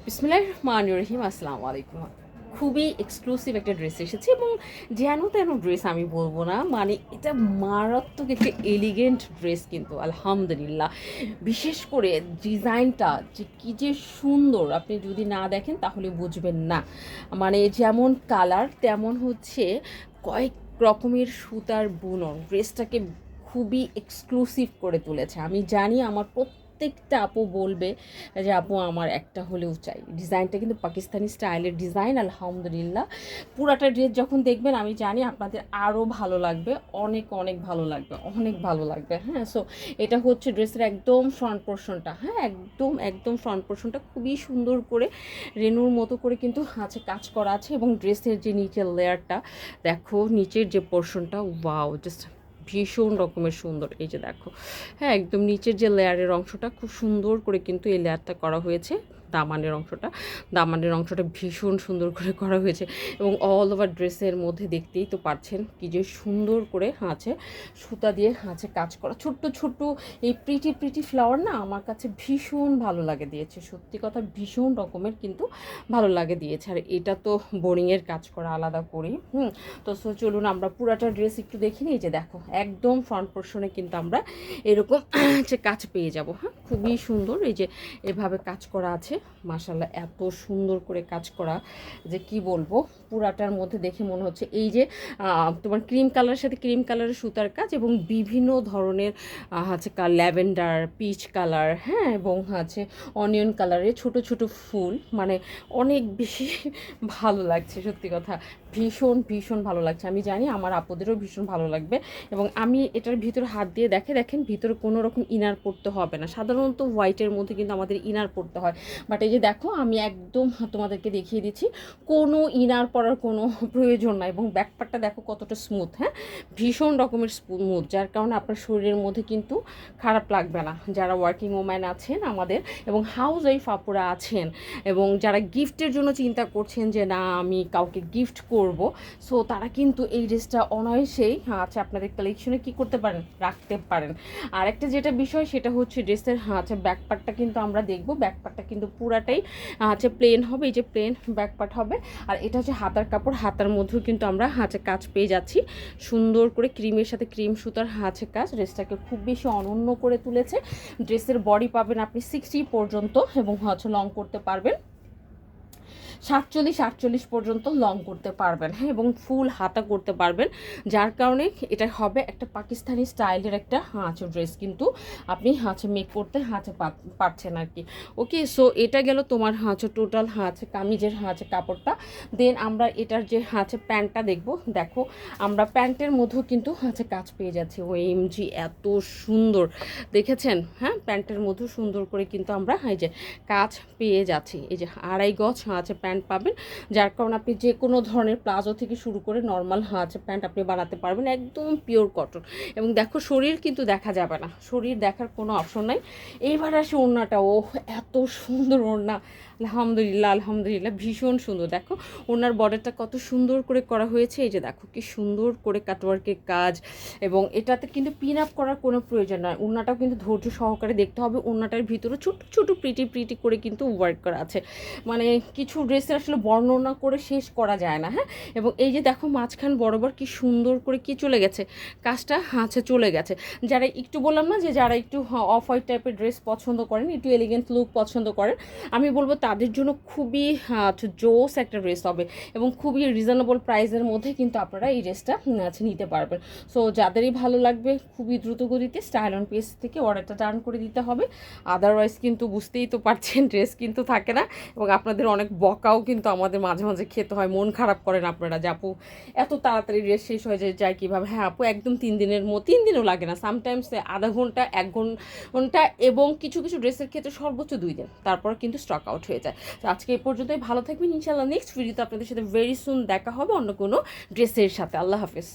বিসমিল্লাহির রহমানির রহিম। আসসালামু আলাইকুম। খুবই এক্সক্লুসিভ একটা ড্রেস এসেছে এবং যেন তেন ড্রেস আমি বলবো না, মানে এটা মারাত্মক একটা এলিগেন্ট ড্রেস কিন্তু আলহামদুলিল্লাহ। বিশেষ করে ডিজাইনটা যে কী যে সুন্দর, আপনি যদি না দেখেন তাহলে বুঝবেন না। মানে যেমন কালার তেমন হচ্ছে কয়েক রকমের সুতার বুনন ড্রেসটাকে খুবই এক্সক্লুসিভ করে তুলেছে। আমি জানি আমার প্রত্যেকটা আপু বলবে যে আপু আমার একটা হলেও চাই। ডিজাইনটা কিন্তু পাকিস্তানি স্টাইলের ডিজাইন আলহামদুলিল্লাহ। পুরাটা ড্রেস যখন দেখবেন আমি জানি আপনাদের আরও ভালো লাগবে, অনেক অনেক ভালো লাগবে, অনেক ভালো লাগবে। হ্যাঁ, সো এটা হচ্ছে ড্রেসের একদম ফ্রন্ট পোর্শনটা। হ্যাঁ, একদম একদম ফ্রন্ট পোর্শনটা খুবই সুন্দর করে রেনুর মতো করে কিন্তু আছে কাজ করা আছে। এবং ড্রেসের যে নিচের লেয়ারটা দেখো, নিচের যে পোর্শনটা, ওয়াও, জাস্ট ভীষণ রকমের সুন্দর। এই যে দেখো, হ্যাঁ, একদম নিচের যে লেয়ারের অংশটা খুব সুন্দর করে কিন্তু এই লেয়ারটা করা হয়েছে। দামানের অংশটা ভীষণ সুন্দর করে করা হয়েছে। এবং অল ওভার ড্রেসের মধ্যে দেখতেই তো পারছেন কি যে সুন্দর করে আছে সুতা দিয়ে আছে কাজ করা। ছোট্ট ছোট্ট এই প্রিটি প্রিটি ফ্লাওয়ার না আমার কাছে ভীষণ ভালো লাগে দিয়েছে, সত্যি কথা ভীষণ রকমের কিন্তু ভালো লাগে দিয়েছে। আর এটা তো বোরিংয়ের কাজ করা আলাদা করি। তো চলুন আমরা পুরাটা ড্রেস একটু দেখে নিই। যে দেখো, একদম ফ্রন্ট পোর্শনে কিন্তু আমরা এরকম যে কাজ পেয়ে যাব। হ্যাঁ, খুবই সুন্দর। এই যে এভাবে কাজ করা আছে, মাশাআল্লাহ এত সুন্দর করে কাজ করা যে কি বলবো। পুরাটার মধ্যে দেখে মনে হচ্ছে এই যে তোমার ক্রিম কালারের সাথে ক্রিম কালারের সুতার কাজ এবং বিভিন্ন ধরনের হচ্ছে ল্যাভেন্ডার, পিচ কালার, হ্যাঁ, এবং হচ্ছে অনিয়ন কালারের ছোট ছোট ফুল। মানে অনেক বেশি ভালো লাগছে, সত্যি কথা ভীষণ ভীষণ ভালো লাগছে। আমি জানি আমার আপুদেরও ভীষণ ভালো লাগবে। এবং আমি এটার ভিতরে হাত দিয়ে দেখেন ভিতরে কোনো রকম ইনার পড়তে হবে না। সাধারণত হোয়াইটের মধ্যে কিন্তু আমাদের ইনার পড়তে হয়, বাট এই যে দেখো আমি একদম তোমাদেরকে দেখিয়ে দিচ্ছি কোনো ইনার পরার কোনো প্রয়োজন নাই। এবং ব্যাকপার্টটা দেখো কতটা স্মুথ, হ্যাঁ, ভীষণ রকমের স্মুথ, যার কারণে আপনার শরীরের মধ্যে কিন্তু খারাপ লাগবে না। যারা ওয়ার্কিং ওম্যান আছেন আমাদের এবং হাউস ওয়াইফ আপুরা আছেন এবং যারা গিফটের জন্য চিন্তা করছেন যে না আমি কাউকে গিফট করব, সো তারা কিন্তু এই ড্রেসটা অনায়াসেই আচ্ছা আপনাদের কালেকশনে কী করতে পারেন, রাখতে পারেন। আর একটা যেটা বিষয় সেটা হচ্ছে ড্রেসের আচ্ছা ব্যাকপার্টটা কিন্তু আমরা দেখব। ব্যাকপার্টটা কিন্তু পুরাটাই আচ্ছা প্লেন হবে, এই যে প্লেন ব্যাকপার্ট হবে। আর এটা হচ্ছে হাতার কাপড়, হাতার মধ্যেও কিন্তু আমরা হাঁচে কাজ পেয়ে যাচ্ছি সুন্দর করে ক্রিমের সাথে ক্রিম সুতার হাঁচে কাজ। ড্রেসটাকে খুব বেশি অনন্য করে তুলেছে। ড্রেসের বডি পাবেন আপনি 60 পর্যন্ত এবং হচ্ছে লং করতে পারবেন 47-48 পর্যন্ত লং করতে পারবেন। হ্যাঁ, এবং ফুল হাতা করতে পারবেন, যার কারণে এটা হবে একটা পাকিস্তানি স্টাইলের একটা ড্রেস কিন্তু আপনি মেক করতে পারছেন আর কি। ওকে, সো এটা গেল তোমার টোটাল কামিজের কাপড়টা। দেন আমরা এটার যে প্যান্টটা দেখব। দেখো, আমরা প্যান্টের মধ্যেও কিন্তু কাজ পেয়ে যাচ্ছি। OMG এত সুন্দর দেখেছেন। হ্যাঁ, প্যান্টের মধ্যেও সুন্দর করে কিন্তু আমরা এই যে কাজ পেয়ে যাচ্ছি। এই যে 2.5 গজ প্যান্ট পাবেন, যার কারণে আপনি যে কোনো ধরনের প্লাজো থেকে শুরু করে নর্মাল প্যান্ট আপনি বানাতে পারবেন, একদম পিওর কটন। এবং দেখো শরীর কিন্তু দেখা যাবে না, শরীর দেখার কোনো অপশন নাই। এইবার আসে ওড়নাটা, ও এত সুন্দর ওড়না, আলহামদুলিল্লাহ আলহামদুলিল্লাহ ভীষণ সুন্দর। দেখো ওনার বর্ডারটা কত সুন্দর করে করা হয়েছে। এই যে দেখো কি সুন্দর করে কাটওয়ার্কের কাজ। এবং এটাতে কিন্তু পিন আপ করার কোনো প্রয়োজন নয়। ওড়নাটাও কিন্তু ধৈর্য সহকারে দেখতে হবে। ওড়নাটার ভিতরে ছোটো ছোটো প্রিটি প্রিটি করে কিন্তু ওয়ার্ক করা আছে। মানে কিছু ড্রেসের আসলে বর্ণনা করে শেষ করা যায় না। হ্যাঁ, এবং এই যে দেখো মাঝখান বরাবর কি সুন্দর করে কি চলে গেছে কাজটা, চলে গেছে। যারা একটু বললাম না যে যারা একটু অফ হোয়াইট টাইপের ড্রেস পছন্দ করেন, একটু এলিগেন্ট লুক পছন্দ করেন, আমি বলবো তাদের জন্য খুবই জোস একটা ড্রেস হবে এবং খুবই রিজনেবল প্রাইসের মধ্যে কিন্তু আপনারা এই ড্রেসটা নিতে পারবেন। সো যাদেরই ভালো লাগবে খুবই দ্রুত গতিতে স্টাইল অন পেজ থেকে অর্ডারটা টার্ন করে দিতে হবে। আদারওয়াইজ কিন্তু বুঝতেই তো পারছেন ড্রেস কিন্তু থাকে না। এবং আপনাদের অনেক বকাও কিন্তু আমাদের মাঝে মাঝে খেতে হয়, মন খারাপ করেন আপনারা যে আপু এত তাড়াতাড়ি ড্রেস শেষ হয়ে যায় কীভাবে। হ্যাঁ আপু, একদম 3 দিনের 3 দিনও লাগে না, সামটাইমস আধা ঘন্টা 1 ঘন্টা, এবং কিছু কিছু ড্রেসের ক্ষেত্রে সর্বোচ্চ 2 দিন, তারপর কিন্তু স্টক আউট হয়ে যায়। তো আজকে এই পর্যন্তই, ভালো থাকবেন ইনশাআল্লাহ। নেক্সট ভিডিওতে আপনাদের সাথে ভেরি সুন দেখা হবে অন্য কোনো ড্রেসের সাথে। আল্লাহ হাফেজ।